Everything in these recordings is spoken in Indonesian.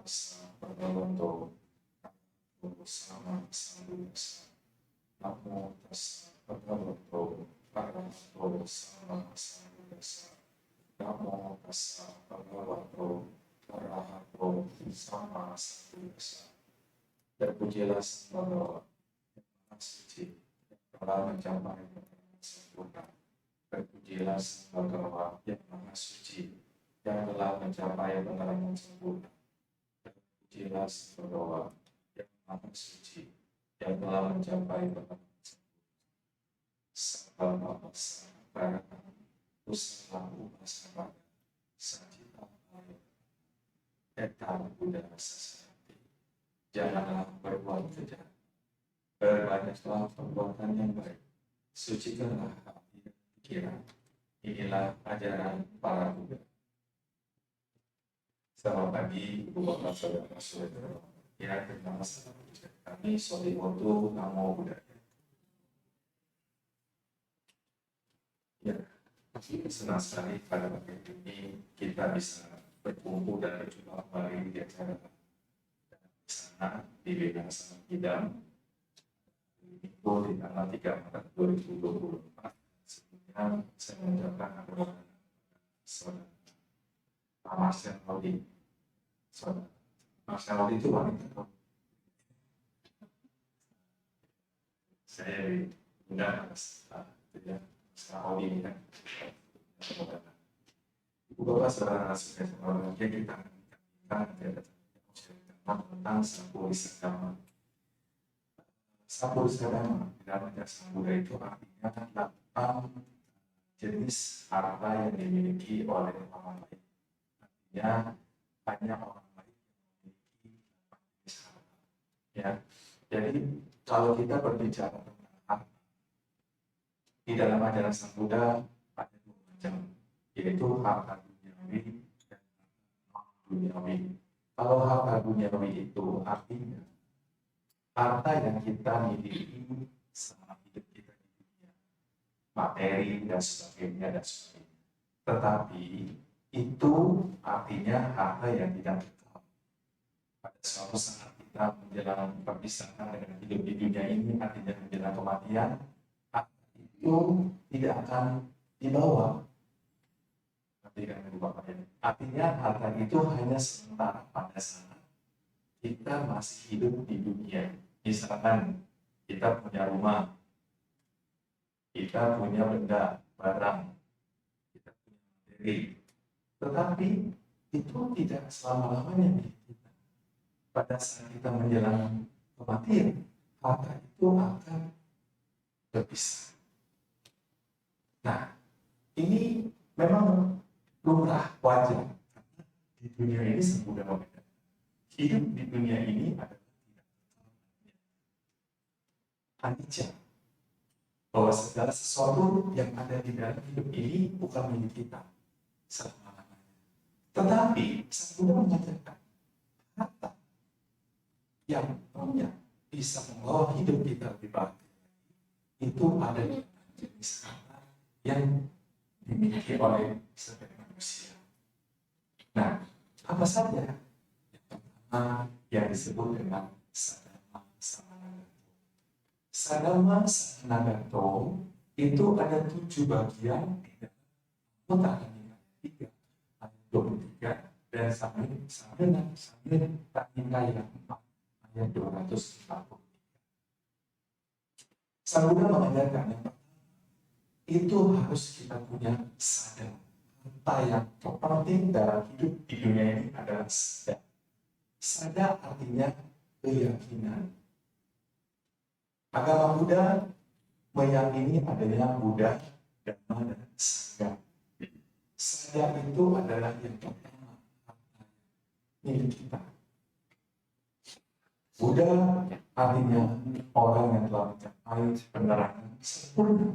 tassa bhagavato arahato sama sambuddhassa. Namo tassa bhagavato arahato sama sambuddhassa. Namo tassa bhagavato arahato sama sambuddhassa. Terpujilah Sang yang Maha Suci yang telah mencapai kebenaran sempurna. Terpujilah Sang yang Maha Suci yang telah mencapai kebenaran sempurna. Terpujilah Sang yang Maha Suci yang telah mencapai kebenaran sempurna. Salam Sampara Usala Upasana Sajita Baik Etam Buddha Sasati. Janganlah berbuat jahat, berbanyaklah perbuatan yang baik, sucikanlah hati dan pikiran. Inilah ajaran para Buddha. Selamat pagi, Ibu Bapak Saudara-saudara. Ya, pertama kami Solimoto Namo Buddhaya. Ya, senang sekali pada pagi ini kita bisa berkumpul dan berjumpa kembali di acara di sana di Bidang Sang Idam Minggu di tanggal 3 Maret 2024. Sebelumnya saya mengucapkan kepada saudara Marcel Laudi. Saudara Marcel Laudi itu wanita. Saya diundang ya, Marcel Laudi ini kan. Ibu Bapak saudara-saudara yang kita tentang Sampul Sadama. Sampul Sadama di dalam Sang Buddha itu artinya 8 jenis harta yang dimiliki oleh orang lain. Artinya banyak orang lain yang memiliki 8 jenis harta. Ya, jadi kalau kita berbicara tentang harta di dalam ajaran Sang Buddha ada 2 macam, yaitu harta duniawi dan non duniawi. Kalau harta duniawi itu artinya harta yang kita miliki selama hidup kita di dunia, materi dan sebagainya. Tetapi itu artinya harta yang tidak kekal. Pada suatu saat kita menjelang perpisahan dengan hidup di dunia ini, artinya menjelang kematian, harta itu tidak akan dibawa. Artinya harta itu hanya sementara pada saat kita masih hidup di dunia. Misalkan kita punya rumah, kita punya benda, barang, kita punya materi, tetapi itu tidak selama-lamanya milik kita. Pada saat kita menjelang kematian, harta itu akan berpisah. Nah, ini memang lumrah, wajar. Di dunia ini Sang Buddha membedakan. Hidup di dunia ini adalah tidak anicca. Bahwa segala sesuatu yang ada di dalam hidup ini bukan milik kita selama-lamanya. Tetapi Sang Buddha mengatakan harta yang punya bisa membawa hidup kita lebih baik itu ada di jenis harta yang dimiliki oleh setiap manusia. Nah, apa saja? Yang pertama yang disebut dengan Sadama Samanagato. Sadama Samanagato itu ada 7 bagian di dalam Mutaka Nikaya 3 ayat 23 dan Samyutta Nikaya 4 ayat 243. Sang Buddha mengajarkan yang pertama itu harus kita punya sadar. Harta yang terpenting dalam hidup di dunia ini adalah sadar. Sadar artinya keyakinan. Agama Buddha meyakini adanya Buddha, Dhamma, dan Sangha. Sadar itu adalah yang pertama, harta milik kita. Buddha artinya orang yang telah mencapai penerangan sempurna,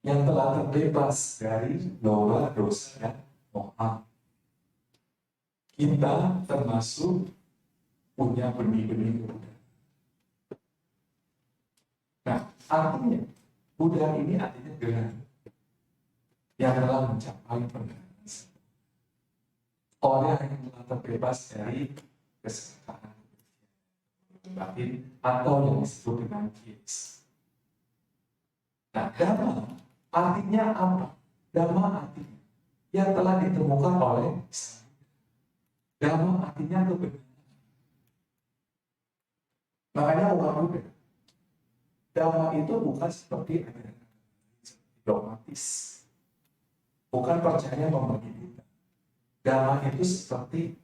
yang telah terbebas dari dosa, dosa dan moha. Kita termasuk punya benih-benih Buddha. Nah, artinya Buddha ini artinya gelar yang telah mencapai penerangan sempurna. orang yang telah terbebas dari kesengajaan batin atau yang disebut dengan kies. Nah, dhamma artinya apa? Dhamma artinya yang telah ditemukan oleh dhamma artinya kebenaran. Makanya orang Buddha, dhamma itu bukan seperti ajaran dogmatis, bukan percaya membagi kita. Dhamma itu seperti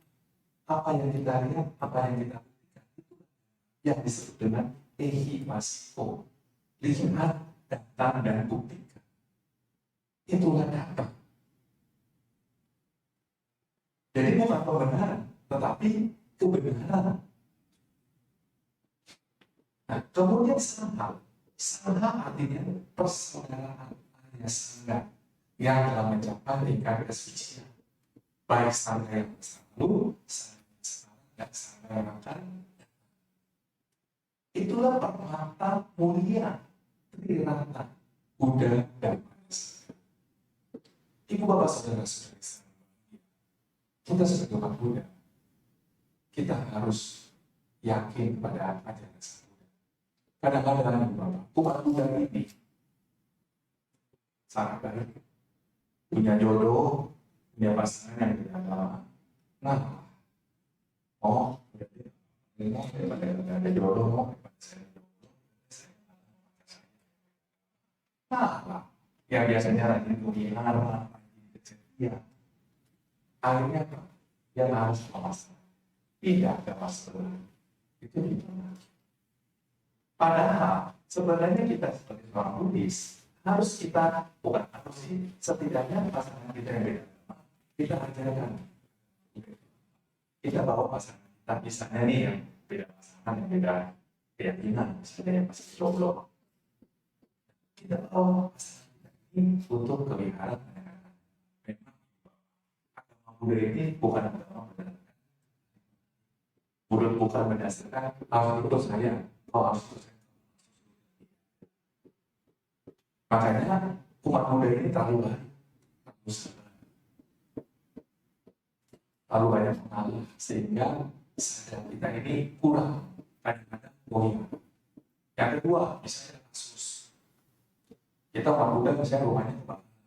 apa yang kita lihat, apa yang kita lihat, itu yang disebut dengan ehipassiko, lihat, datang, dan buktikan. Itulah dhamma. Jadi bukan kebenaran, tetapi kebenaran. Nah, kemudian sangha. Sangha artinya persaudaraan alias sangha yang telah mencapai tingkat kesucian. Baik sangha yang lalu, sangha yang sekarang, dan sangha yang akan. Itulah permata mulia Trirata Buddha dan manusia. Ibu bapak saudara-saudari, kita sebagai umat Buddha, kita harus yakin pada ajaran Sang Buddha. Kadang-kadang umat Buddha ini sangat baik, punya jodoh, punya pasangan yang tidak lama. Nah, ada jodoh, nah, yang biasanya rajin kuliah, rajin kejadian, akhirnya apa? Yang harus masalah. Tidak ada masalah. Itu gimana? Padahal sebenarnya kita sebagai orang Buddhis harus kita, bukan harus sih, setidaknya pasangan kita yang beda, kita ajarkan. Kita bawa pasangan kita, misalnya nih yang beda pasangan, yang beda keyakinan, misalnya yang masih jomblo. Kita bawa pasangan kita ini untuk kewihara. Memang agama Buddha ini bukan agama berdasarkan, bukan berdasarkan harus ikut saya, harus ikut saya. Makanya umat Buddha ini terlalu baik, terlalu banyak mengalah sehingga sadar kita ini kurang, kadang-kadang goyah. Yang kedua, misalnya kasus kita umat Buddha, misalnya rumahnya kebakaran,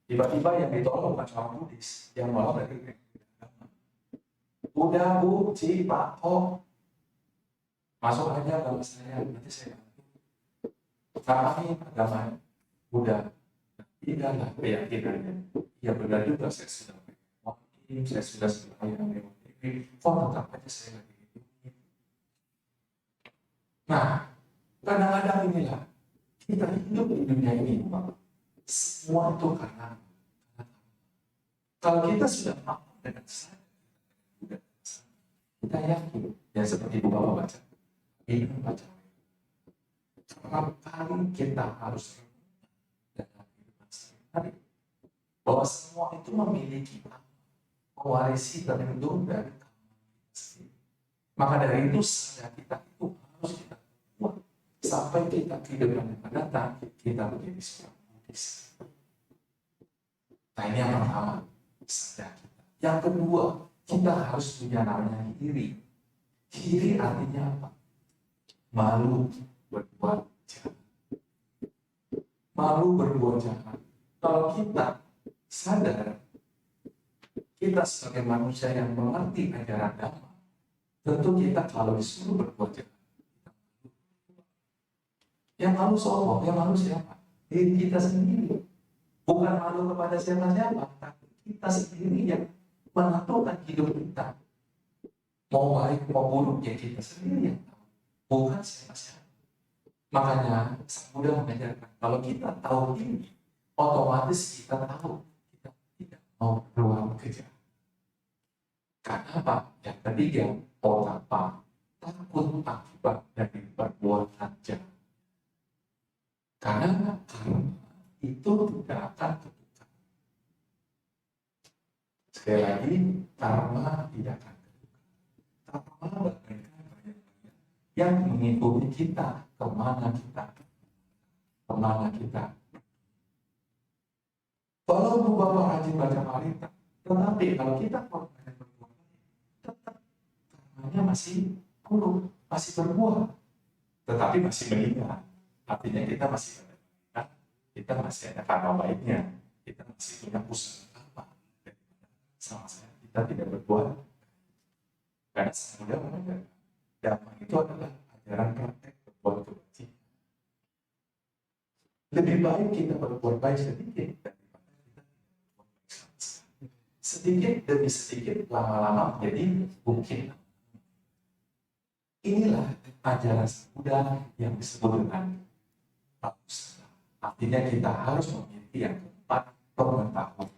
tiba-tiba yang ditolong bukan orang Buddhis, yang nolong dari agama. Udah Bu, Ci, Pak, masuk aja kalau saya, nanti saya kami agama Buddha, tidaklah keyakinannya. Ya benar juga, saya sudah mewakili, saya sudah sembahyang mewakili, tetap aja saya lagi hidup. Nah, kadang-kadang inilah kita hidup di dunia ini, semua itu karena kalau kita sudah mampu dengan sadar, kita yakin, ya seperti Bu Bapak baca, ini baca. Kali kita harus dalam kehidupan sehari-hari bahwa semua itu memiliki mewarisi terlindung dari keamanan. Maka dari itu sadar kita itu harus kita buat sampai kita kehidupan yang akan datang kita menjadi seorang Buddhis. Nah, ini yang pertama, sadar kita. Yang kedua, kita harus punya namanya hiri. Hiri artinya apa? Malu berbuat jahat. Malu berbuat jahat. Kalau kita sadar, kita sebagai manusia yang mengerti ajaran Dhamma, tentu kita kalau disuruh berbuat jahat, yang malu sombong, yang malu siapa? Diri kita sendiri. Bukan malu kepada siapa-siapa, tapi kita sendiri yang menentukan hidup kita. Mau baik, mau buruk, ya kita sendiri yang tahu. Bukan siapa-siapa. Makanya Sang Buddha mengajarkan kalau kita tahu ini, otomatis kita tahu kita tidak mau berbuat kejahatan. Karena apa? Yang ketiga, otapa, takut akibat dari perbuatan jahat. Karena itu tidak akan tertukar. Sekali lagi, karma tidak akan tertukar. Karma bagaikan banyak yang mengikuti kita kemana kita. Kalau Bu Bapak rajin baca Parita, Tetapi kalau kita banyak berbuat baik, tetap karmanya masih buruk, masih berbuah, tetapi masih meninggal. Artinya kita masih ada, kita masih ada karma baiknya, kita masih punya usaha apa, sama saya kita tidak berbuat. Karena saya mengajarkan dhamma itu adalah ajaran praktek berbuat kebajikan. Lebih baik kita berbuat baik sedikit daripada kita berbuat baik sama sekali. Sedikit demi sedikit lama-lama menjadi bukit. Inilah ajaran Buddha yang disebut dengan bagus. Artinya kita harus memiliki yang keempat, pengetahuan.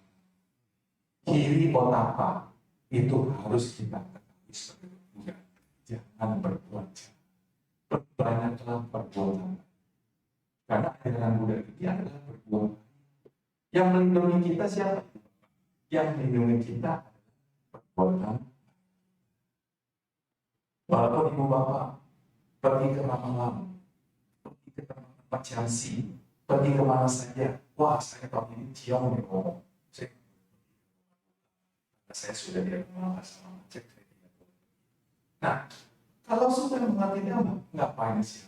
Kiri otapa itu harus kita ketahui sebagai Buddha. Jangan berbuat jahat. Perbanyaklah perbuatan. Karena ajaran Buddha ini adalah berbuat. Yang melindungi kita siapa? Yang melindungi kita adalah perbuatan. Walaupun ibu bapak pergi ke malam, pergi ke tempat Chelsea, pergi kemana saja, wah saya tahun ini ciong nih ngomong. Saya sudah tidak mengenal sama cek. Nah, kalau sudah mengerti dhamma, ngapain sih?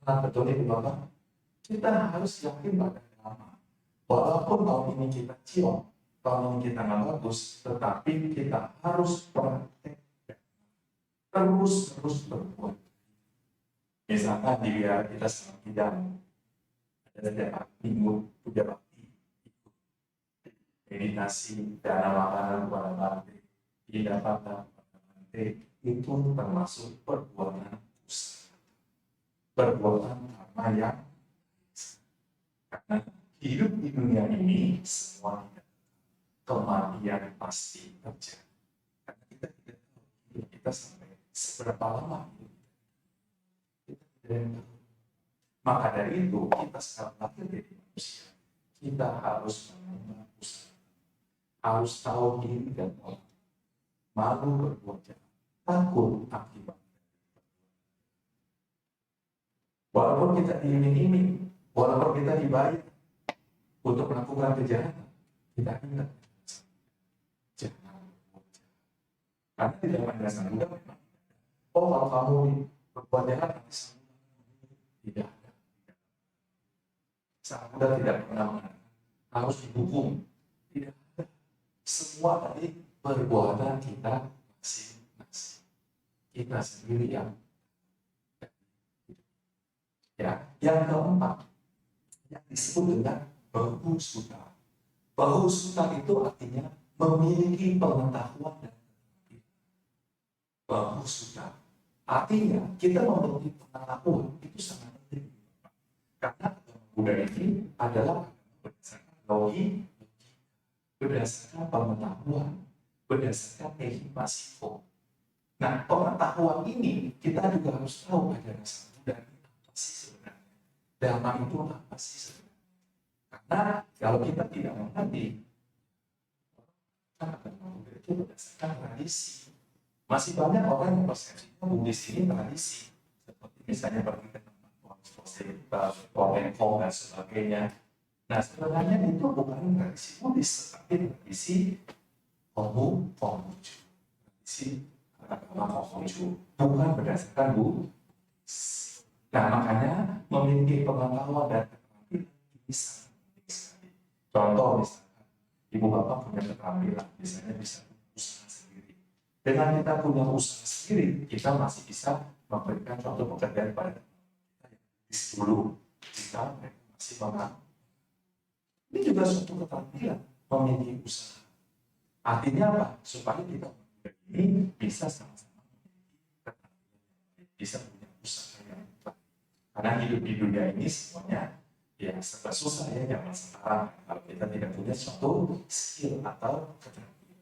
Nah, betul ibu bapak, kita harus yakin pada dhamma. Walaupun tahun ini kita ciong, tahun ini kita nggak bagus, tetapi kita harus praktek. Terus berbuat. Misalkan di biara kita sedang hidang, ada setiap minggu puja bakti, meditasi, dana makanan kepada bante, tidak patah kepada bante, itu termasuk perbuatan usaha, perbuatan karma yang karena hidup di dunia ini semuanya kematian pasti terjadi. Karena kita tidak tahu hidup kita sampai seberapa lama kita tidak tahu. Maka dari itu kita sekarang lahir jadi manusia, kita harus mengenal usaha, harus tahu diri dan Allah, malu berbuat jahat, takut akibat. Walaupun kita diiming-iming, walaupun kita dibayar untuk melakukan kejahatan, kita ingat jangan berbuat jahat. Karena tidak menjelaskan Buddha memang, oh kalau kamu berbuat jahat tidak ada. Sang Buddha tidak pernah mengatakan harus dihukum, tidak ada. Semua tadi perbuatan kita masing-masing, kita sendiri yang ya. Yang keempat yang disebut dengan bahu sutta. Bahu sutta itu artinya memiliki pengetahuan dan bahu sutta artinya kita memiliki pengetahuan itu sangat penting. Karena Buddha ini adalah berdasarkan logika, berdasarkan pengetahuan, berdasarkan ehipasifo. Nah, pengetahuan ini kita juga harus tahu ajaran Sang Buddha apa sih sebenarnya. Dhamma itu apa sih sebenarnya? Karena kalau kita tidak mengerti, Buddha itu berdasarkan tradisi. Masih banyak orang yang persepsinya Buddhis ini tradisi, seperti misalnya pergi ke Lengkong dan sebagainya. Nah, sebenarnya itu bukan tradisi Buddhis, tetapi tradisi Konghucu, tradisi agama Konghucu, bukan berdasarkan Buddhis. Nah, makanya memiliki pengetahuan dan keterampilan ini sangat penting sekali. Contoh misalkan, ibu bapak punya keterampilan, misalnya bisa usaha sendiri. Dengan kita punya usaha sendiri, kita masih bisa memberikan contoh pekerjaan pada dulu kita masih menang. Ini juga suatu keterampilan memiliki usaha. Artinya apa? Supaya kita ini bisa sama-sama bisa punya usaha yang baik. Karena hidup di dunia ini semuanya ya serba susah ya zaman sekarang. Kalau kita tidak punya suatu skill atau keterampilan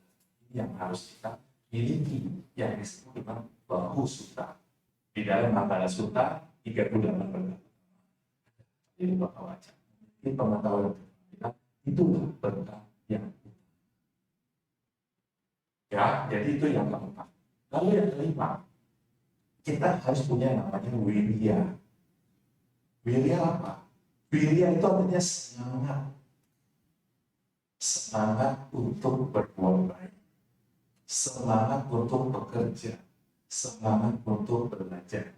yang harus kita miliki, yang disebut dengan bahu sutta. Di dalam Manggala Sutta 38 perkara. Jadi bapak baca. Ini pengetahuan kita itulah perkara yang ya, jadi itu yang keempat. Lalu yang kelima, kita harus punya yang namanya wirya. Wirya apa? Wirya itu artinya semangat. semangat untuk berbuat baik, semangat untuk bekerja, semangat untuk belajar.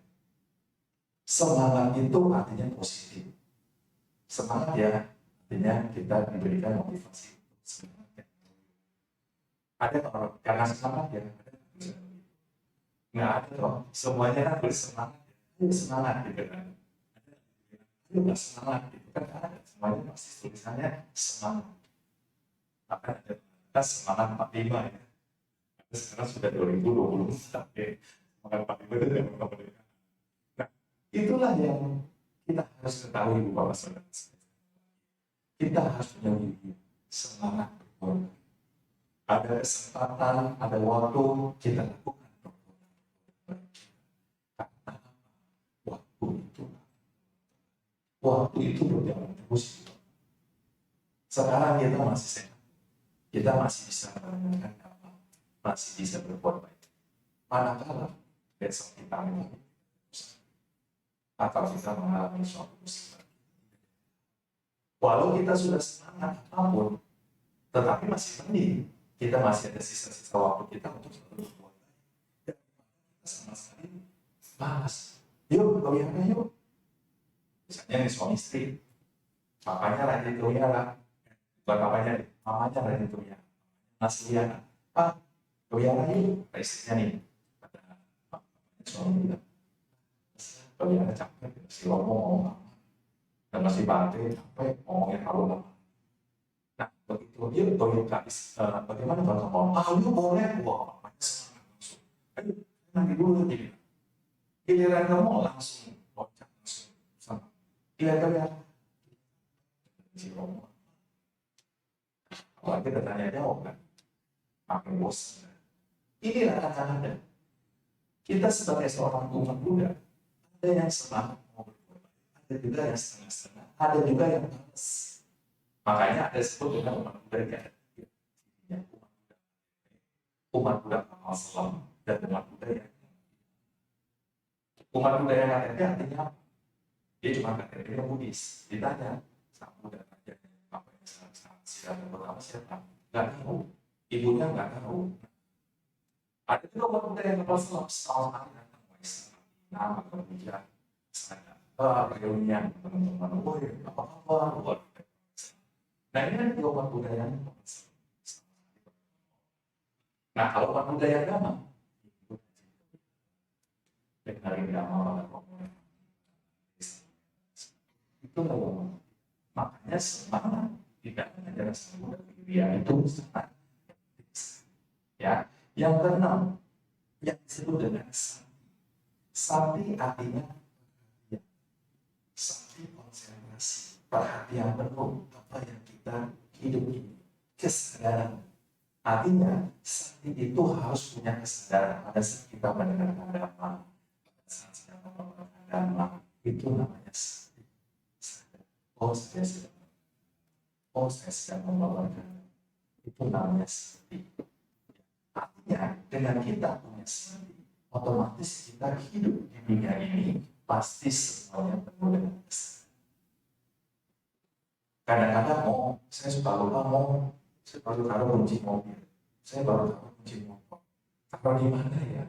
Semangat itu artinya positif. Semangat ya, artinya kita diberikan motivasi. Semangat. Ada orang karena semangat ya, nggak ada dong. Semuanya kan bersemangat, semangat gitu kan. Ayo semangat gitu kan, ada semuanya pasti tulisannya semangat. Maka ada semangat 45 ya. Sekarang sudah 2020 sampai semangat 45 itu yang kemerdekaan. Nah, itulah yang kita harus ketahui Bapak Saudara. Kita harus punya semangat berbuat. Ada kesempatan, ada waktu kita lakukan perbuatan. Karena waktu itu berjalan terus. Sekarang kita masih sehat, kita masih bisa melakukan apa, masih bisa berbuat baik. Manakala besok kita mengalami atau kita mengalami suatu musibah, walau kita sudah semangat apapun, tetapi masih mending kita masih ada sisa-sisa waktu kita untuk terus berbuat baik. Dan kita sama sekali malas. Yuk, goyangnya yuk. Misalnya nih suami istri, papanya rajin goyang, bukan papanya, mamanya rajin goyang, nasi liana, goyang yuk, istrinya nih, kata suami bilang, goyang capek, si ngomong dan masih bantai capek, ngomongnya terlalu lama. Nah, begitu dia goyang habis, bagaimana kalau ngomong, lu boleh, wah, mamanya semangat langsung, ayo nanti dulu jadi, giliran kamu langsung loncat langsung sama, giliran si ngomong. Kalau kita tanya jawab kan, makin bos. Inilah kadang-kadang kita sebagai seorang umat Buddha, ada yang semangat mau berbuat baik, ada juga yang setengah-setengah, ada juga yang malas. Makanya ada disebut dengan umat Buddha yang ada umat Buddha amal selam dan umat Buddha yang KTP artinya apa? Dia cuma KTP Buddhis. Ditanya sang Buddha tanya apa yang siapa pertama siapa? Nggak tahu. Ibunya nggak tahu. Ada juga umat Buddha yang lepas setahun sekali datang nama kemudian saya reunian teman-teman, apa luar. Nah ini kan juga umat Buddha yang nah kalau umat Buddha yang agama dari agama itu loh, makanya semangat tidak hanya semangat dia itu sangat ya. Yang keenam yang disebut dengan sati artinya ya, sati konsentrasi, perhatian penuh apa yang kita hidup ini, kesadaran. Artinya sati itu harus punya kesadaran pada saat kita mendengarkan agama, pada saat kita mendengarkan agama, itu namanya sati. Oh saya sedang membawakan, itu namanya sati. Artinya dengan kita punya sati, otomatis kita hidup di dunia ini pasti semuanya penuh dengan kesadaran. Kadang-kadang saya suka lupa saya baru taruh kunci mobil, saya baru taruh kunci motor, taruh di mana ya?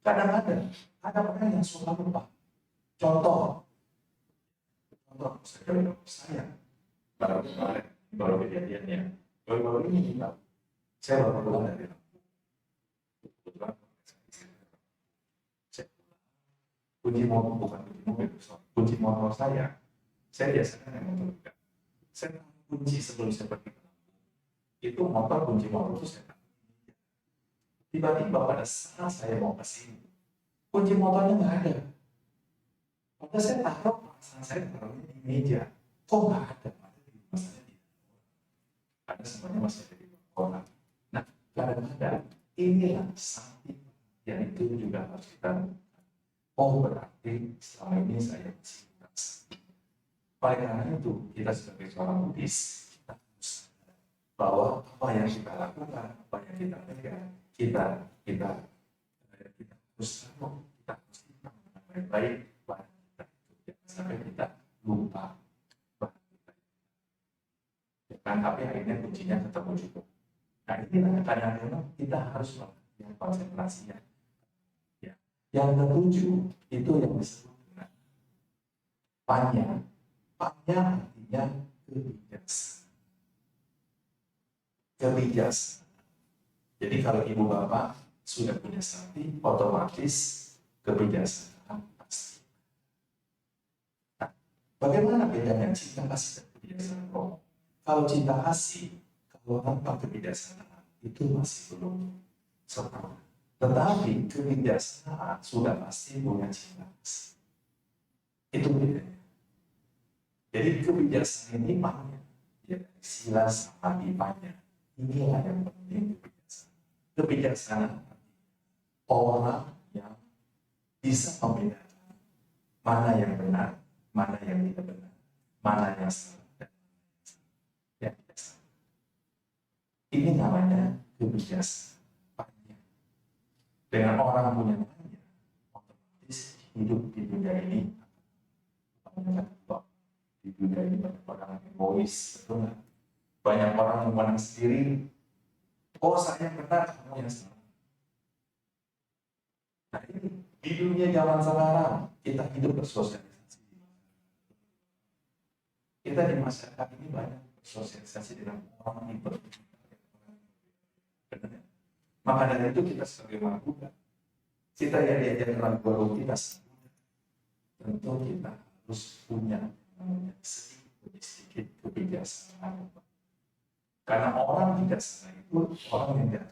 Kadang-kadang ada orang yang suka lupa. Contoh saya baru kejadiannya, baru ini saya baru pulang dari kebetulan kunci motor, bukan kunci mobil, kunci motor saya biasanya yang motor juga. Saya kunci sebelum saya pergi ke Lampung, itu motor kunci motor itu saya taruh. Tiba-tiba pada saat saya mau ke sini, kunci motornya nggak ada. Padahal saya taruh, perasaan saya taruhnya di meja, kok nggak ada? Ada semuanya masih ada di orang. Nah, kadang-kadang inilah sakit yang itu juga harus kita. Oh berarti selama ini saya masih merasa. Oleh karena itu kita sebagai seorang Buddhis, kita harus sadar bahwa apa yang kita lakukan, apa yang kita pegang, kita harus tahu, kita harus dengan baik-baik pada kita itu, jangan sampai kita lupa pada kita. Kan tapi akhirnya kuncinya ketemu juga. Nah ini kadang-kadang kita harus melakukan konsentrasinya. Ya. Yang ketujuh itu yang disebut dengan panya. Panya artinya kebijaksanaan. Kebijaksanaan. Jadi kalau ibu bapak sudah punya sakti, otomatis kebijaksanaan pasti. Nah, bagaimana bedanya cinta kasih dan kebijaksanaan? Kalau cinta kasih, kalau tanpa kebijaksanaan itu masih belum sempurna. Tetapi kebijaksanaan sudah pasti punya cinta kasih. Itu bedanya. Jadi kebijaksanaan ini maknanya ya, sila sama ipanya. Inilah yang penting kebijaksanaan. Kebijaksanaan orang yang bisa membedakan mana yang benar, mana yang tidak benar, mana yang salah dan yang tidak salah. Ini namanya kebijaksanaan. Dengan orang punya panya, otomatis hidup di dunia ini banyak di dunia ini banyak orang egois, betul nggak? Banyak orang yang menang sendiri. Oh saya benar, kamu yang salah. Nah ini di dunia zaman sekarang kita hidup bersosialisasi. Kita di masyarakat ini banyak bersosialisasi dengan orang yang berbeda. Maka dari itu kita sebagai manusia, kita yang diajarkan guru kita tentu kita harus punya sedikit kebijaksanaan. Karena orang bijaksana itu orang yang tidak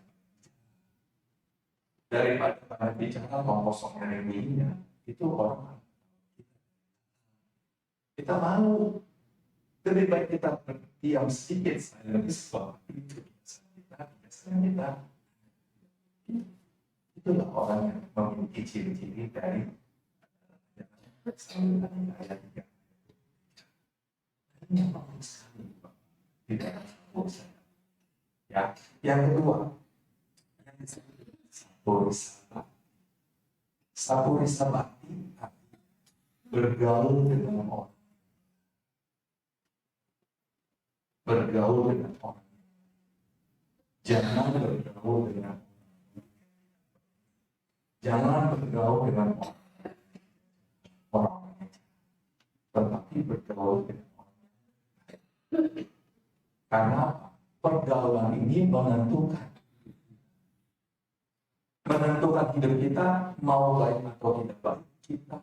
daripada bicara kosongnya remehnya itu orang kita malu. Lebih baik kita diam sedikit saja sebab itu biasanya kita itulah orang yang memiliki ciri-ciri dari ayat 3. Ini yang penting sekali tidak bosan. Ya, yang kedua, yang disebut sapurisa bakti, bergaul dengan orang, bergaul dengan orang, jangan bergaul dengan orang, tetapi bergaul dengan orang. Karena pergaulan ini menentukan hidup kita mau baik atau tidak baik kita.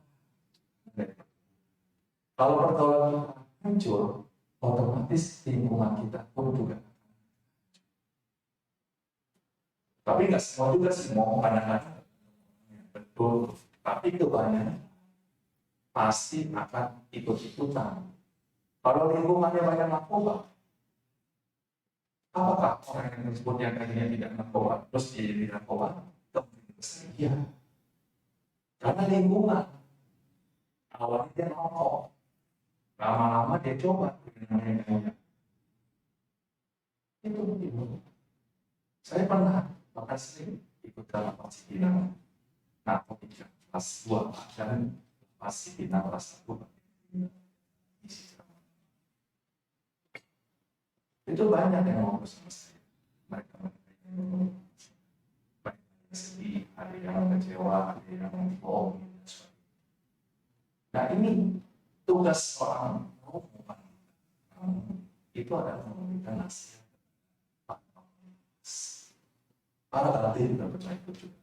Kalau pergaulan kita hancur, otomatis lingkungan kita pun juga. Tapi nggak semua juga semua kadang-kadang betul. Tapi kebanyakan pasti akan ikut-ikutan. Kalau lingkungannya banyak narkoba, apakah orang yang disebut yang tadinya tidak narkoba terus jadi narkoba? Iya. Karena lingkungan awalnya dia nongkrong, lama-lama dia coba dengan itu begitu. Saya pernah bahkan sering ikut dalam aksi bina narkotika kelas 2 dan aksi bina kelas 1. Itu banyak yang mau bersama saya. Mereka sedih, ada yang kecewa, ada yang bohong. Nah ini tugas seorang rombongan itu adalah memberikan nasihat. Para arti juga percaya itu juga.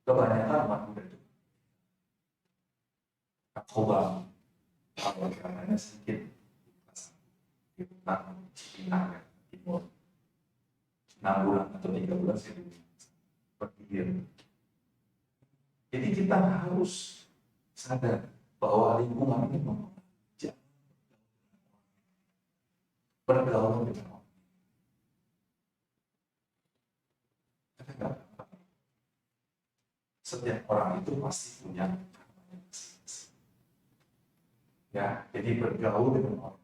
Kebanyakan umat muda itu narkoba, kalau karenanya sedikit di hutan Cipinang Timur. 6 bulan atau 3 bulan saya berpikir. Jadi kita harus sadar bahwa lingkungan ini mempengaruhi bergaul dengan orang. Setiap orang itu pasti punya ya, jadi bergaul dengan orang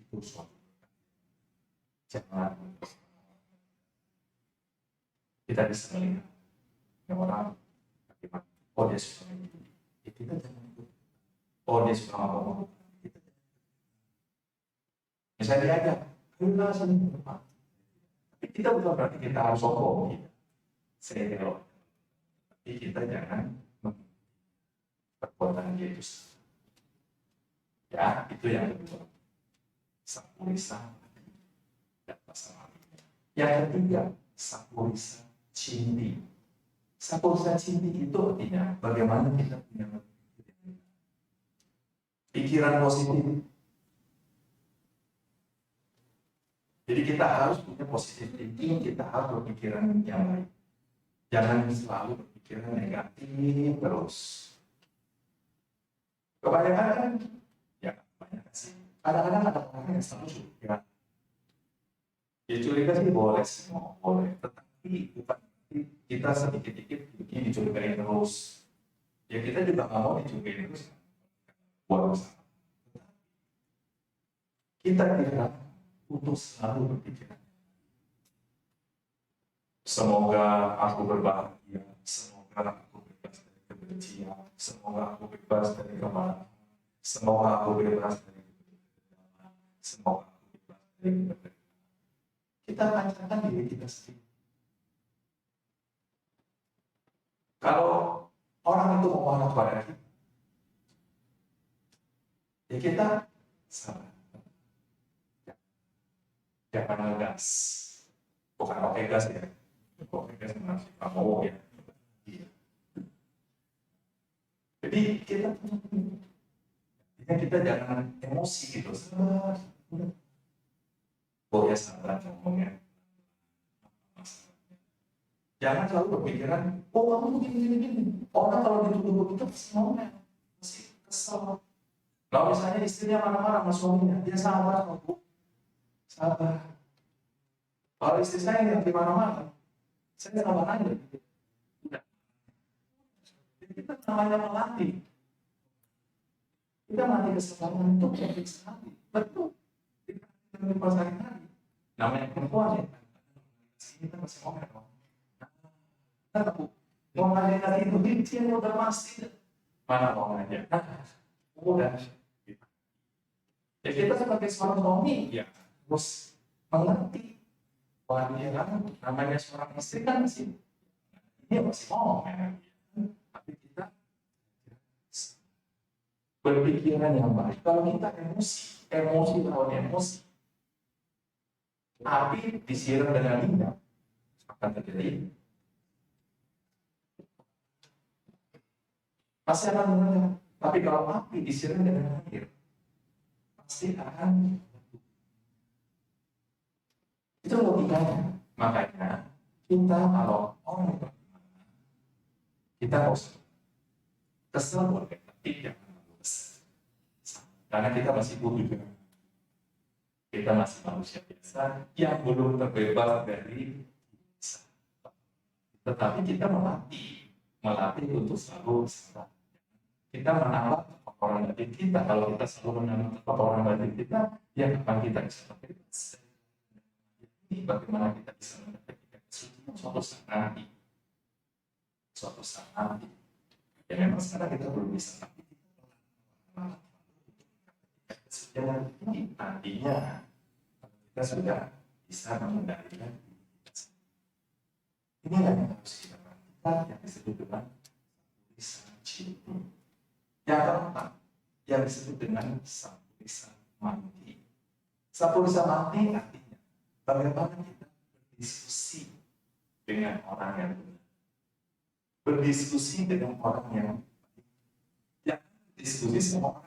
itu suatu jangan kita bisa melihat orang bagaimana dia suka itu kita jangan ikut dia suka ngomong Misalnya diajak, ayolah sini. Tapi kita bukan berarti kita harus sombong, gitu. Saya tapi kita jangan perbuatan dia itu. Ya, itu yang kedua. Sapurisa dan pasangan. Yang ketiga, sapurisa cinti. Sapurisa cinti itu artinya bagaimana kita punya pikiran positif. Jadi kita harus punya positif thinking, kita harus berpikiran yang baik. Jangan selalu berpikiran negatif terus. Kebanyakan ya kebanyakan sih. Kadang-kadang ada orang yang selalu curiga. Ya curiga sih boleh semua, boleh. Tetapi bukan kita sedikit-sedikit begini dicurigai terus. Ya kita juga nggak mau dicurigai terus. Buat usaha. Kita tidak untuk selalu berpikiran. Semoga aku berbahagia, semoga aku bebas dari kebencian, semoga aku bebas dari kemarahan, semoga aku bebas dari kebencian, semoga aku bebas dari kebencian. Kita pancarkan diri kita sendiri. Kalau orang itu mau marah kepada kita, ya kita sabar. Jangan ngegas, bukan oke gas ya. Oke gas masih kamu ya. Jadi kita jangan emosi gitu. Sabar. Boleh sabar ngomongnya. Jangan selalu berpikiran, oh kamu begini. Orang kalau dituduh begitu pasti ngomongnya, pasti kesel. Kalau misalnya istrinya marah-marah sama suaminya, dia sabar, Bu. Sabar. Kalau istri saya yang di mana-mana, saya sabar aja. Udah. Jadi kita namanya melatih. Kita melatih kesabaran itu penting sekali. Betul. Kita mempelajari tadi. Namanya perempuan ya. Kita masih ngomong dong. Nah, Bu, mau ngajak itu dia udah pasti. Mana mau ngajak? Udah. Ya kita sebagai seorang suami, ya harus mengerti bahwa dia kan namanya seorang istri kan masih dia masih ngomong ya. Tapi kita berpikiran yang baik. Kalau kita emosi lawan emosi, api disiram dengan minyak akan terjadi. Pasti akan meledak. Tapi kalau api disiram dengan air, pasti akan itu logikanya. Makanya kita kalau orang beriman, kita harus kesel boleh, tapi jangan kesel. Karena kita masih butuh juga. Kita masih manusia biasa yang belum terbebas dari dosa. Tetapi kita melatih untuk selalu sabar. Kita menambah orang batin kita. Kalau kita selalu menambah orang batin kita, yang akan kita bisa terbebas. Bagaimana kita bisa mendapatkan kesucian suatu saat nanti. Ya memang sekarang kita belum bisa, tapi kesucian ini nantinya kita sudah bisa mengendalikan. Inilah yang harus kita perhatikan, yang disebut dengan lisan cinta. Yang keempat, yang disebut dengan sapurisa manti. Sapurisa manti artinya bagaimana kita berdiskusi dengan orang yang benar, berdiskusi dengan orang yang diskusi sama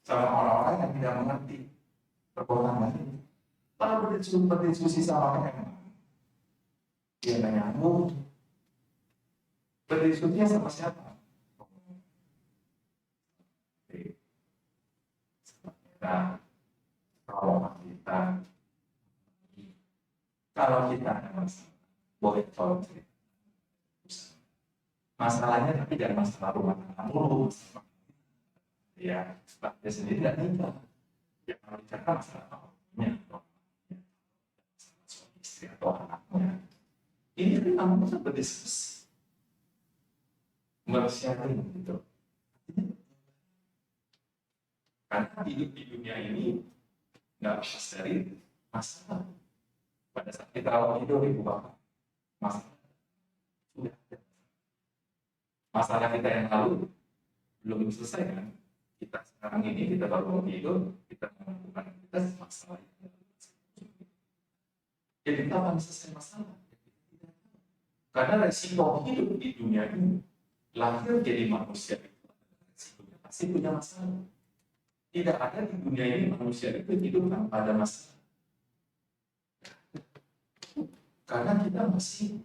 orang-orang yang tidak mengerti perbuatan baik. Kalau berdiskusi sama orang yang dia nggak nyambung, berdiskusinya sama siapa? Nah, kalau kita ada masalah, boleh tolong cerita. Masalahnya tapi jangan masalah rumah tangga dulu. Ya, dia sendiri tidak nikah. Ya, kalau bicara masalah apapun, suami istri atau anaknya, ini kan kamu bisa berdiskusi, bersharing gitu. Karena hidup di dunia ini nggak lepas dari masalah. Pada saat kita awal hidup ibu bapak, masalah sudah ada. Masalah kita yang lalu belum selesai kan? Kita sekarang ini kita baru hidup, kita melakukan kita masalah. Jadi kapan selesai masalah? Karena resiko hidup di dunia ini, lahir jadi manusia itu pasti punya masalah. Tidak ada di dunia ini manusia itu hidup tanpa ada masalah. Karena kita masih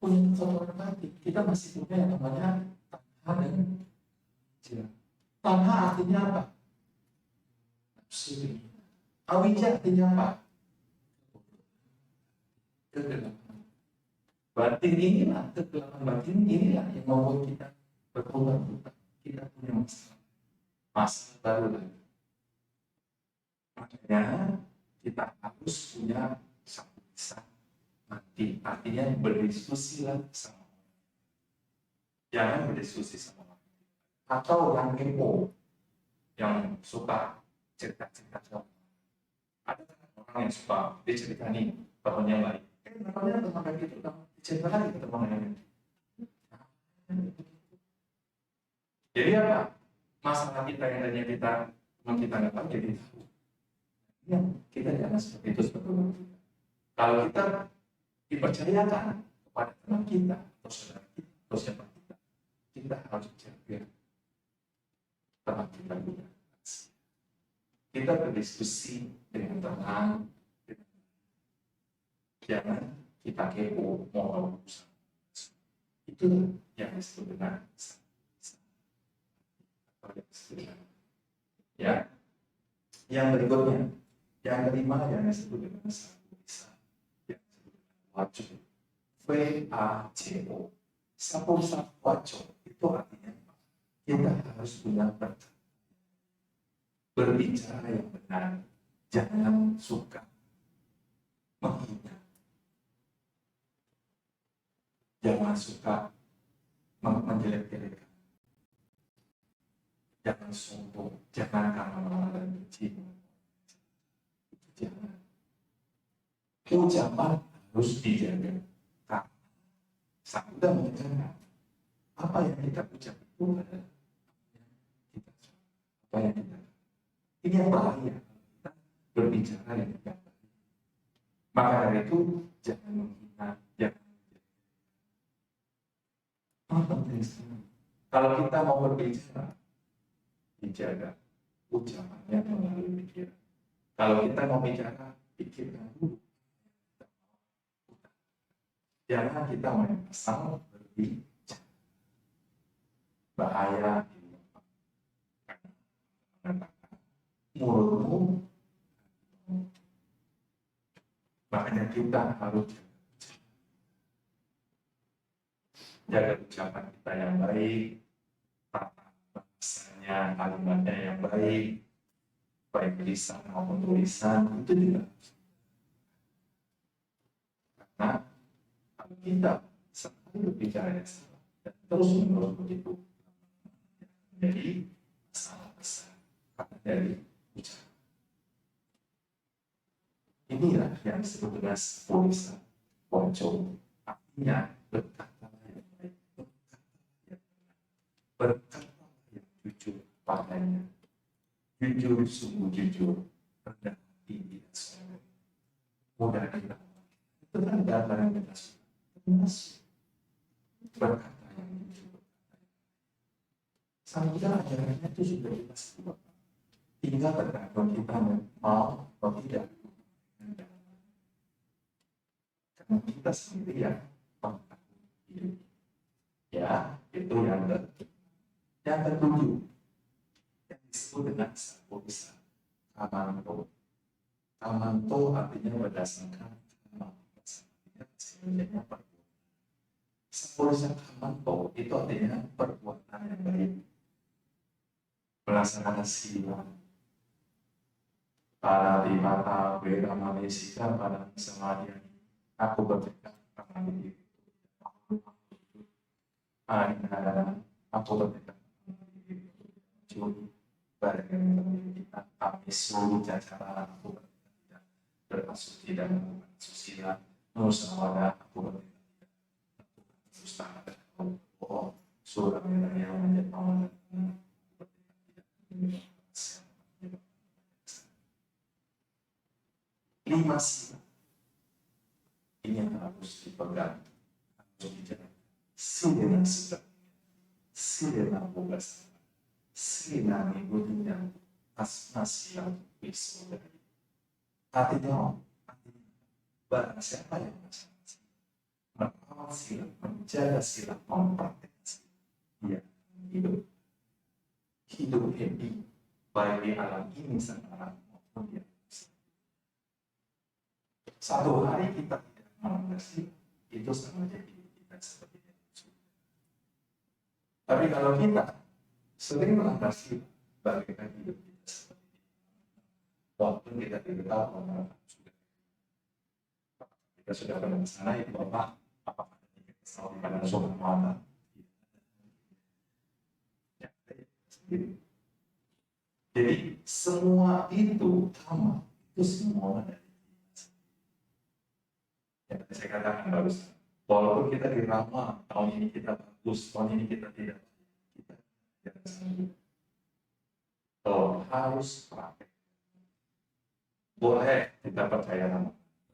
punya kotoran hati, kita masih punya yang namanya tanha dan awija. Tanha artinya apa? Nafsu. Awija artinya apa? Kegelapan. Batin inilah, kegelapan batin inilah yang membuat kita berputar-putar. Kita punya masalah baru lagi. Makanya kita harus punya satu lisan mati. Artinya berdiskusilah sama orang. Jangan berdiskusi sama orang. Atau yang kepo, yang suka cerita-cerita sama orang. Ada orang yang suka diceritani temannya baik. Namanya teman itu cerita lagi ke teman yang itu. Jadi apa? Masalah kita yang tadinya kita nggak tahu jadi tahu. Ya, kita jangan seperti itu sebetulnya. Kalau kita dipercayakan kepada teman kita atau saudara kita atau siapa kita harus jaga teman kita juga. Kita berdiskusi dengan tenang. Jangan kita kepo mau urusan. Itu yang disebut dengan ya. Yang berikutnya, yang kelima yang disebut dengan sapu lisan, yang disebut dengan wajo. V-A-J-O. Sapu wajo itu artinya kita harus punya berbicara yang benar, jangan suka menghina. Jangan suka menjelek-jelekan. Jangan sombong, jangan kalah dan benci. Jangan. Ucapan harus dijaga. Karena saat kita menjaga apa yang kita ucap itu adalah apa yang kita. Ini yang bahaya. Kita berbicara yang tidak baik. Maka dari itu jangan menghina, jangan. Kalau kita mau berbicara, dijaga ucapannya melalui pikiran. Kalau kita mau bicara, pikirkan dulu. Jangan kita main asal berbicara. Bahaya mulutmu. Makanya kita harus jaga ucapan kita yang baik, tata bahasanya, kalimatnya yang baik, baik lisan maupun tulisan, itu juga. Karena kalau kita sekali berbicara yang salah dan terus menerus begitu, menjadi masalah besar karena dari ucapan. Inilah yang disebut dengan lisan wajo, artinya berkata berkata yang jujur padanya, jujur sungguh jujur, rendah hati tidak sombong, mudah kita. Itu kan gambar yang kita berkata yang jujur. Sambil ajarannya itu sudah jelas. Tinggal tergantung kita mau atau tidak. Karena kita sendiri yang mengetahui hidup. Ya, itu yang ketujuh yang disebut dengan sapu lisan kamanto. Kamanto artinya berdasarkan sapu lisan kamanto itu artinya perbuatan yang baik, melaksanakan sila para di mata wera Malaysia pada samadhi. Aku bertekad akan diri aku bertekad barang yang memiliki kita, kami seluruh jajaran aku tidak bermaksud tidak melakukan susila, musyawarah aku tidak dusta dan bohong, surah yang menjadi amanat lima sila ini yang harus dipegang, harus dijaga. Sila sudah, sila bukas, sila mengikuti asma bisa. Artinya barang siapa yang merawat sila, menjaga sila, mempraktikkan sila, dia hidup happy baik di alam ini sama maupun di alam. Satu hari kita tidak melanggar sila, itu sama jadi kita seperti itu. Tapi kalau kita sering melanggar sila, bagaimana hidup kita seperti itu? Walaupun kita tidak tahu kita sudah pernah ke sana, itu Bapak, apakah kita selalu pada suatu mata? Jadi semua itu sama, itu semua dari yang saya katakan bagus. Walaupun kita dirama, tahun ini kita bagus, tahun ini kita tidak, kita tidak sanggup. Kalau harus praktek, boleh kita percaya nama,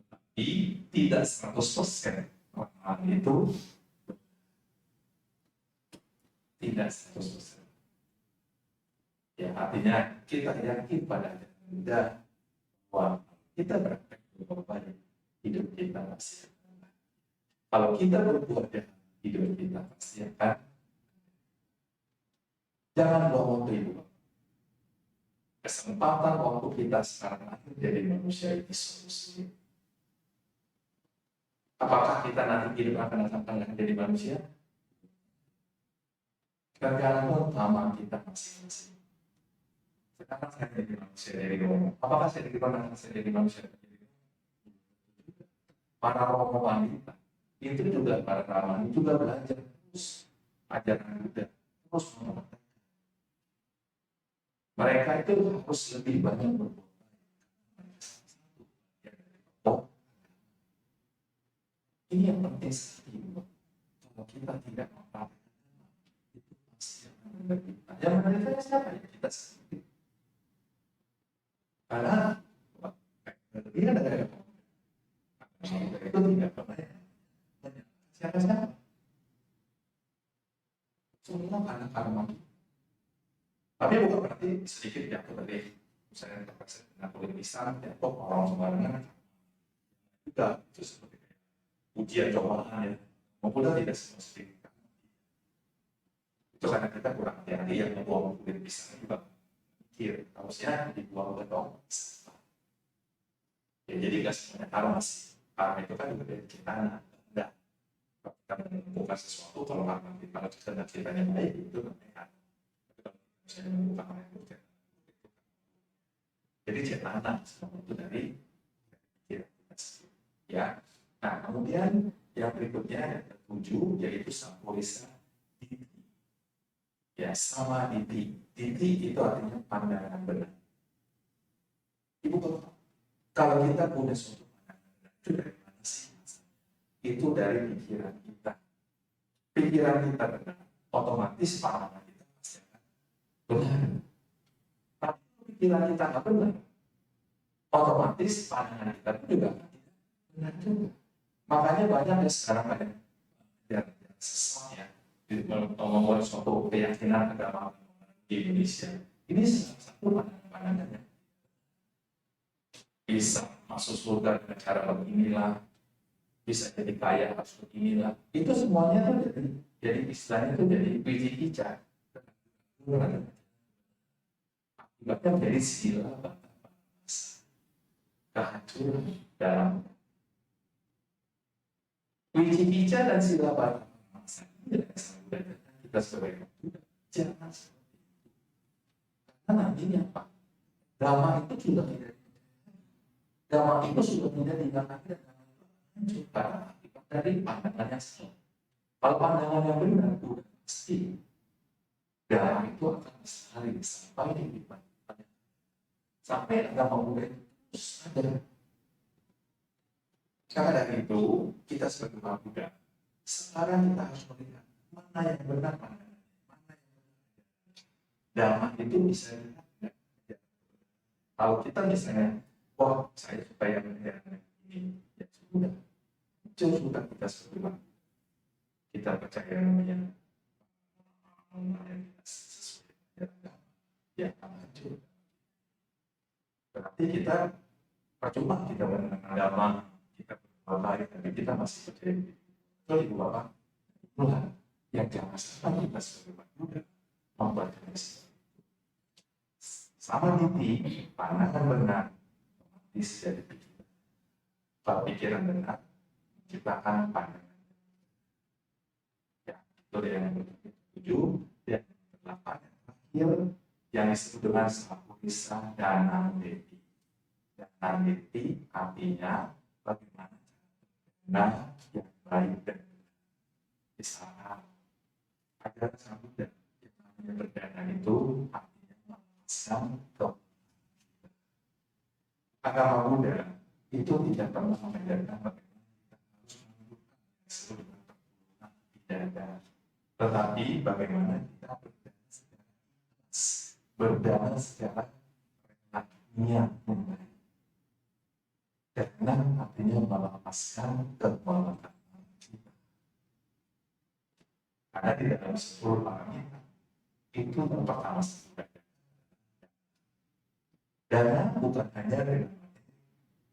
tapi tidak 100%. Orang itu tidak 100%. Ya, artinya kita yakin pada dan bahwa kita praktek berbuat baik, hidup kita pasti akan baik. Kalau kita berbuat jahat, hidup kita pasti akan. Jangan buang waktu ibu. Kesempatan waktu kita sekarang lahir jadi manusia ini solusi. Apakah kita nanti hidup akan datang jadi manusia? Tergantung sama kita masing-masing. Sekarang saya jadi manusia dari bawah. Apakah saya jadi manusia dari para romo wanita itu juga para ramani juga belajar terus ajaran Buddha terus mengatakan mereka itu harus lebih banyak berbuat baik. Ini yang penting sekali. Kalau kita tidak mempraktikkan itu pasti akan menderita. Yang menderita siapa ya? Kita sendiri. Karena ini ada gaya itu tidak pernah siapa-siapa. Semua karena tapi bukan berarti sedikit jatuh tadi. Misalnya terpaksa dengan kulit pisang, jatuh orang sembarangan. Tidak, itu seperti ujian cobaan ya. Maupun tidak semua seperti itu. Itu karena kita kurang hati-hati yang membuang kulit pisang juga. Mikir, harusnya dibuang ke dong. Ya, jadi nggak semuanya karma sih. Karma itu kan juga dari ciptaan. Enggak. Kalau kita menemukan sesuatu, kalau kita ceritanya baik, itu namanya. Saya menemukan itu. Jadi ciptaan semua itu dari ya. Nah, kemudian yang berikutnya yang ketujuh yaitu sampurisa diti. Ya, sama diti. Diti itu artinya pandangan benar. Ibu kalau kita punya suatu pandangan benar, itu dari mana sih? Itu dari pikiran kita. Pikiran kita benar, otomatis pandangan kita pasti akan benar. Tapi pikiran kita nggak benar, otomatis pandangan kita juga akan benar juga. Makanya banyak ya sekarang ada yang sesat ya membuat suatu keyakinan agama di Indonesia. Ini salah satu pandangannya. Bisa masuk surga dengan cara beginilah, bisa jadi kaya harus beginilah. Itu semuanya tuh jadi istilahnya itu jadi wiji-wija. Akibatnya menjadi sila kehancuran dalam wiji-wija dan sila batang masa ini kita sebagai Buddha jangan seperti itu. Karena nantinya apa? Dhamma itu sudah tidak Dhamma itu sudah tidak dinyatakan hancur karena akibat dari pandangan yang salah. Kalau pandangan yang benar, Buddha pasti Dharma itu akan lestari sampai di depan, sampai agama Buddha itu terus ada. Karena dari itu kita sebagai umat Buddha sekarang kita harus melihat mana yang benar, mana yang benar. Dharma itu bisa dilihat. Kalau kita misalnya, wah saya supaya menjalankan ini, ya sudah, itu sudah kita sebuah. Kita percaya namanya sesuai dengan ya lanjut. Berarti kita percuma kita mengenal agama, kita berbuat baik, tapi kita masih percaya itu. Itu ibu bapak, itulah yang jangan sampai kita sebagai Buddha membuat kita sama niti, pandangan benar, otomatis jadi pikiran. Kalau pikiran benar, menciptakan pandangan. Ya, itu yang ketujuh, yang ke-8 yang terakhir, yang disebut dengan sapurisa dana deti. Dana deti artinya bagaimana cara yang baik dan di sana agar sampai yang namanya berdana itu agama Buddha itu tidak pernah mengajarkan bagaimana kita harus menundukkan seluruh keturunan tidak, tetapi bagaimana kita berdana secara niat yang baik. Karena artinya melepaskan kekuatan kita. Karena di dalam 10 paramita itu yang pertama sekali. Dana bukan hanya dari materi,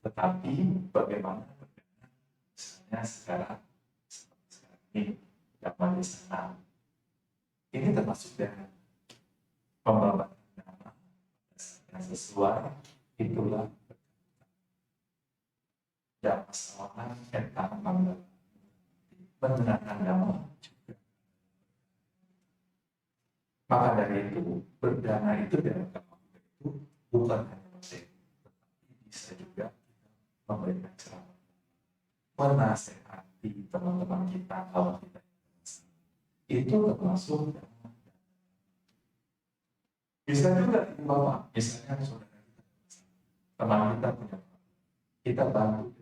tetapi bagaimana berdana, misalnya sekarang ini dapat disana. Ini termasuk dana pembawa dana yang sesuai, itulah dan masalah tentang mengenalkan dana juga. Maka dari itu berdana itu dalam itu bukan hanya materi, tetapi bisa juga memberikan ceramah, menasehati teman-teman kita kalau kita itu termasuk bisa juga bapak, misalnya saudara kita, teman kita punya, kita bantu.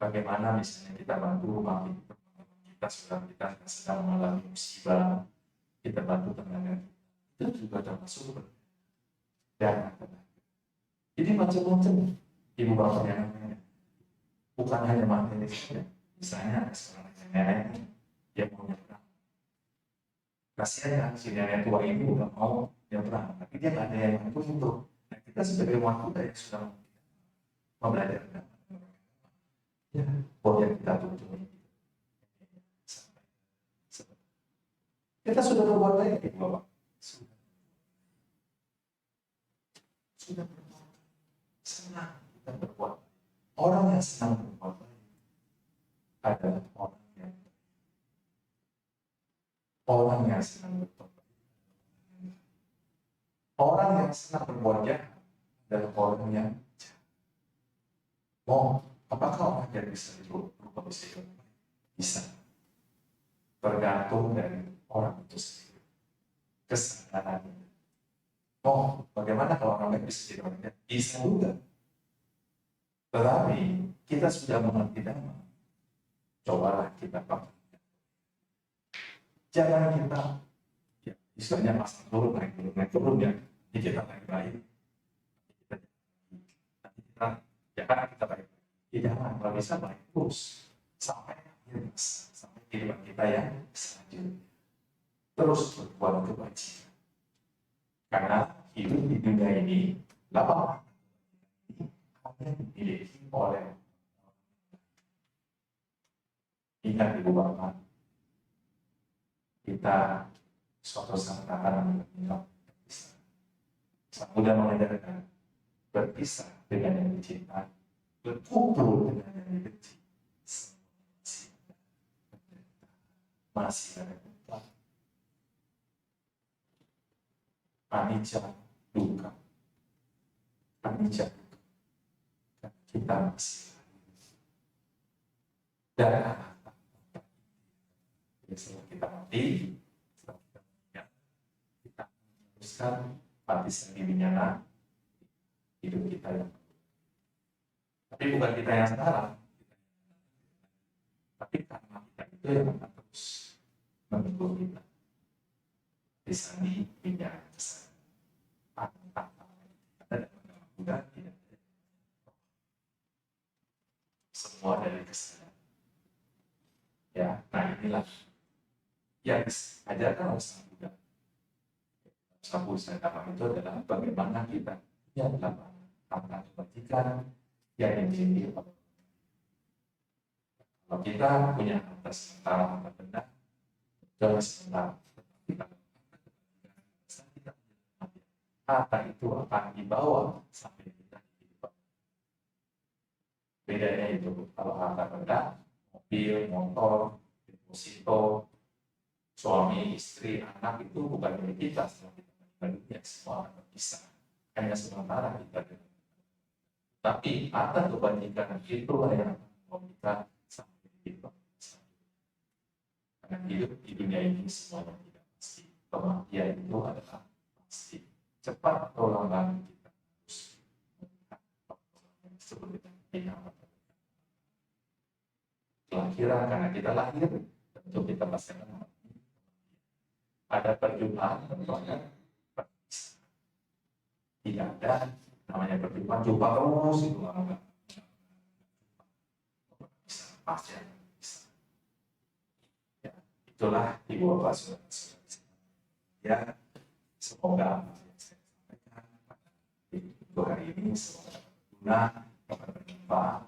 Bagaimana misalnya kita bantu teman kita, saudara kita sedang mengalami musibah, kita bantu teman kita, itu juga termasuk dan jadi macam-macam ibu bapak yang namanya, bukan hanya materi saja. Misalnya ada seorang nenek yang mau nyebrang, kasihan kan si nenek tua ini udah mau nyebrang, tapi dia nggak ada yang bantu itu. Nah, kita sebagai wanita yang sudah membelajarkan, ya boleh kita tuntut. Kita sudah berbuat baik, ibu bapak. Sudah berbuat senang kita berbuat. Orang yang senang berbuat baik adalah orang yang senang berbuat baik. Orang yang senang berbuat jahat adalah orang yang jahat. Apakah orang yang bisa berbuat baik? Bisa. Bergantung dari orang itu sendiri. Kesadarannya. Bagaimana kalau orang lain bisa jadi orang jahat? Bisa juga. Tetapi kita sudah mengerti dhamma. Cobalah kita pakai. Jangan kita, ya, istilahnya pasang turun, naik turun ya. Jadi kita baik-baik. Nanti kita, ya kan kita baik. Ya jangan, kalau bisa baik terus. Sampai akhir masa, sampai kehidupan kita yang selanjutnya. Terus berbuat kebajikan. Karena hidup di dunia ini lama hanya dimiliki oleh ingat ibu bapak, kita suatu saat akan berpisah. Sang Buddha mengajarkan berpisah dengan yang dicinta, berkumpul dengan yang dibenci, masih ada tempat. Anicca duka, anicca duka, kita masih dan anak setelah kita mati, setelah kita meninggal, memutuskan mati sendiri nyala hidup kita yang tapi bukan kita yang sekarang, tapi karena kita itu yang akan terus menunggu kita di sana pindah ke sana ada mudah tidak semua dari kesadaran ya. Nah inilah yang diajarkan oleh Sang Buddha. Sang Buddha itu adalah bagaimana kita yang adalah tentang kebajikan yang menjadi kalau kita punya harta sementara harta benda jangan sementara harta itu akan dibawa sampai kita hidup. Bedanya itu kalau harta benda, mobil, motor, deposito, suami, istri, anak itu bukan milik kita, setelah kita meninggal dunia semua akan berpisah. Hanya sementara kita. Tapi harta kebajikan itulah yang membawa kita sampai hidup. Karena hidup di dunia ini semuanya tidak pasti. Kebahagiaan itu adalah pasti. Cepat atau lambat kita harus seperti kelahiran karena kita lahir tentu kita pasti akan ada perjumpaan tentu ada perpisahan. Tidak ada namanya perjumpaan jumpa terus itu enggak pasti ada perpisahan. Ya, itulah ibu bapak saudara ya, semoga hari ini semoga berguna dapat bermanfaat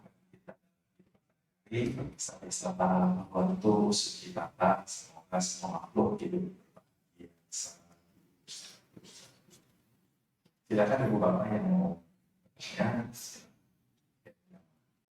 kita bisa membantu sekitar semoga semua makhluk hidup berbahagia. Silakan ibu bapak yang mau ya.